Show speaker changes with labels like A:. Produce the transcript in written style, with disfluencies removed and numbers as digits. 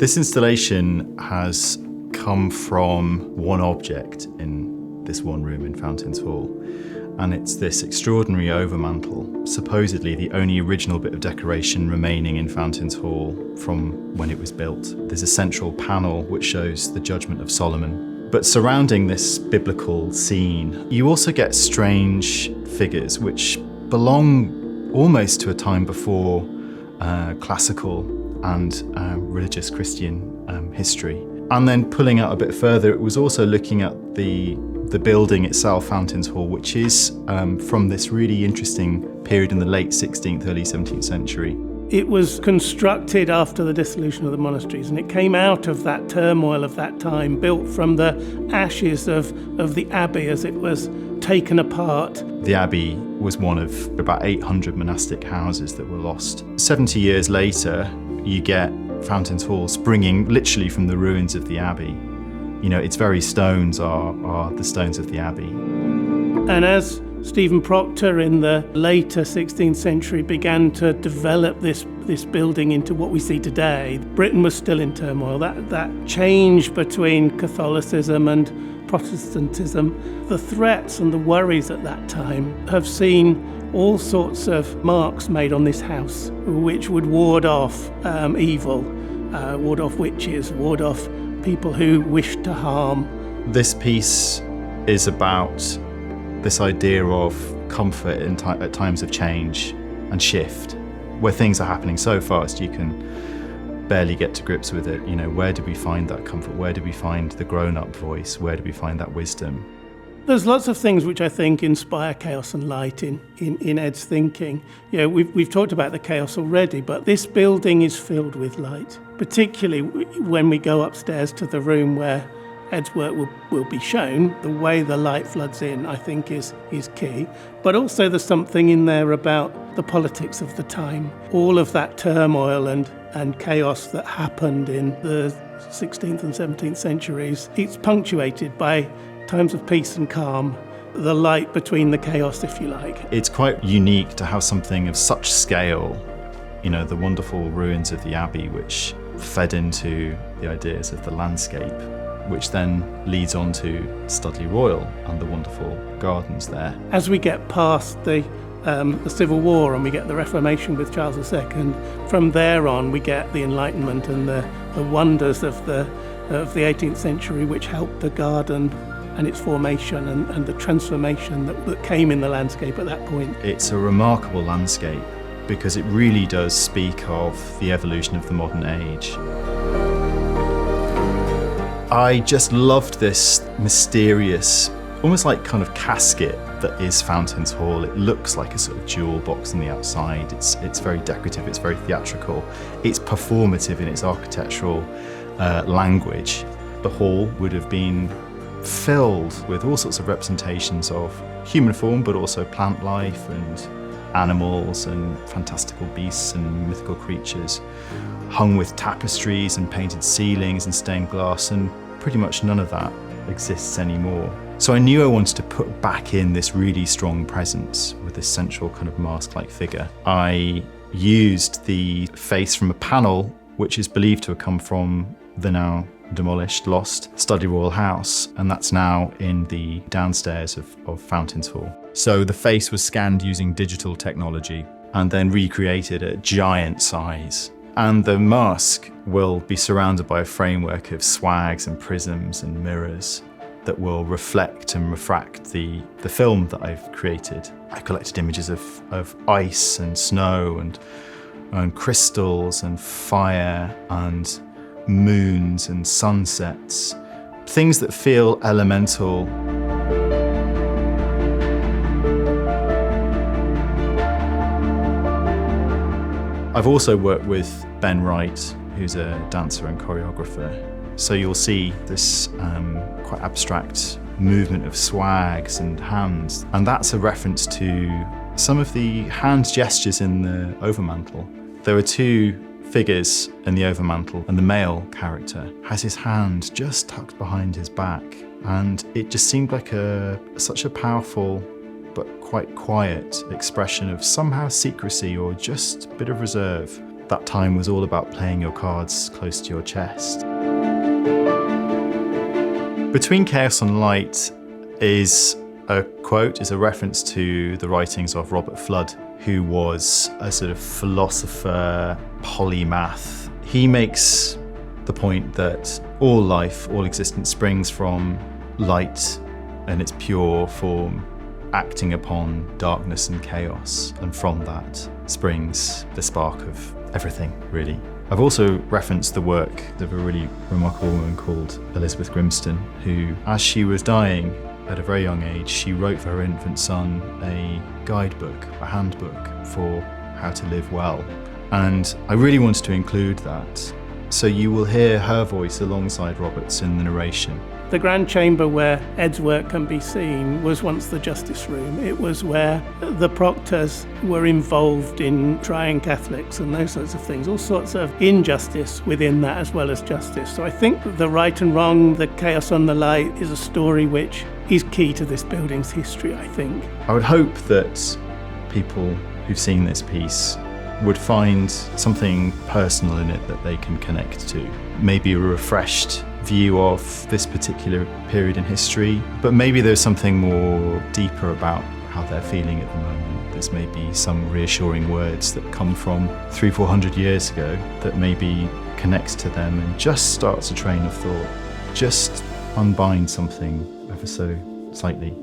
A: This installation has come from one object in this one room in Fountains Hall, and it's this extraordinary overmantel, supposedly the only original bit of decoration remaining in Fountains Hall from when it was built. There's a central panel which shows the Judgment of Solomon. But surrounding this biblical scene, you also get strange figures which belong almost to a time before classical and religious Christian history. And then pulling out a bit further, it was also looking at the building itself, Fountains Hall, which is from this really interesting period in the late 16th, early 17th century.
B: It was constructed after the dissolution of the monasteries, and it came out of that turmoil of that time, built from the ashes of the Abbey as it was taken apart.
A: The Abbey was one of about 800 monastic houses that were lost. 70 years later, you get Fountains Hall springing literally from the ruins of the Abbey. You know, its very stones are the stones of the Abbey.
B: And as Stephen Proctor in the later 16th century began to develop this building into what we see today, Britain was still in turmoil. That change between Catholicism and Protestantism, the threats and the worries at that time have seen all sorts of marks made on this house which would ward off evil, ward off witches, ward off people who wish to harm.
A: This piece is about this idea of comfort at times of change and shift, where things are happening so fast you can barely get to grips with it. You know, where do we find that comfort? Where do we find the grown-up voice? Where do we find that wisdom?
B: There's lots of things which I think inspire chaos and light in Ed's thinking. You know, we've talked about the chaos already, but this building is filled with light, particularly when we go upstairs to the room where Ed's work will be shown. The way the light floods in, I think, is key. But also there's something in there about the politics of the time. All of that turmoil and chaos that happened in the 16th and 17th centuries, it's punctuated by times of peace and calm, the light between the chaos, if you like.
A: It's quite unique to have something of such scale, you know, the wonderful ruins of the Abbey, which fed into the ideas of the landscape, which then leads on to Studley Royal and the wonderful gardens there.
B: As we get past the Civil War and we get the Reformation with Charles II, from there on we get the Enlightenment and the wonders of the 18th century, which helped the garden and its formation and the transformation that came in the landscape at that point.
A: It's a remarkable landscape because it really does speak of the evolution of the modern age. I just loved this mysterious, almost like kind of casket that is Fountains Hall. It looks like a sort of jewel box on the outside. It's very decorative, it's very theatrical, it's performative in its architectural language. The hall would have been filled with all sorts of representations of human form, but also plant life and animals and fantastical beasts and mythical creatures, hung with tapestries and painted ceilings and stained glass, and pretty much none of that exists anymore. So I knew I wanted to put back in this really strong presence with this central kind of mask-like figure. I used the face from a panel which is believed to have come from the now demolished, lost Studley Royal House, and that's now in the downstairs of Fountains Hall. So the face was scanned using digital technology and then recreated at giant size. And the mask will be surrounded by a framework of swags and prisms and mirrors that will reflect and refract the film that I've created. I collected images of ice and snow and crystals and fire and moons and sunsets, things that feel elemental. I've also worked with Ben Wright, who's a dancer and choreographer. So you'll see this quite abstract movement of swags and hands, and that's a reference to some of the hand gestures in the overmantel. There are two figures in the overmantel, and the male character has his hand just tucked behind his back, and it just seemed like such a powerful but quite quiet expression of somehow secrecy or just a bit of reserve. that time was all about playing your cards close to your chest. Between Chaos and Light is a quote, is a reference to the writings of Robert Flood, who was a sort of philosopher, polymath. He makes the point that all life, all existence springs from light and its pure form, acting upon darkness and chaos, and from that springs the spark of everything, really. I've also referenced the work of a really remarkable woman called Elizabeth Grimston, who, as she was dying at a very young age, she wrote for her infant son a guidebook, a handbook for how to live well. And I really wanted to include that, so you will hear her voice alongside Robert's in the narration.
B: The grand chamber where Ed's work can be seen was once the justice room. It was where the proctors were involved in trying Catholics and those sorts of things, all sorts of injustice within that as well as justice. So I think that the right and wrong, the chaos and the light is a story which is key to this building's history, I think.
A: I would hope that people who've seen this piece would find something personal in it that they can connect to. Maybe a refreshed view of this particular period in history, but maybe there's something more deeper about how they're feeling at the moment. There's maybe some reassuring words that come from 300-400 years ago that maybe connects to them and just starts a train of thought, just unbind something ever so slightly.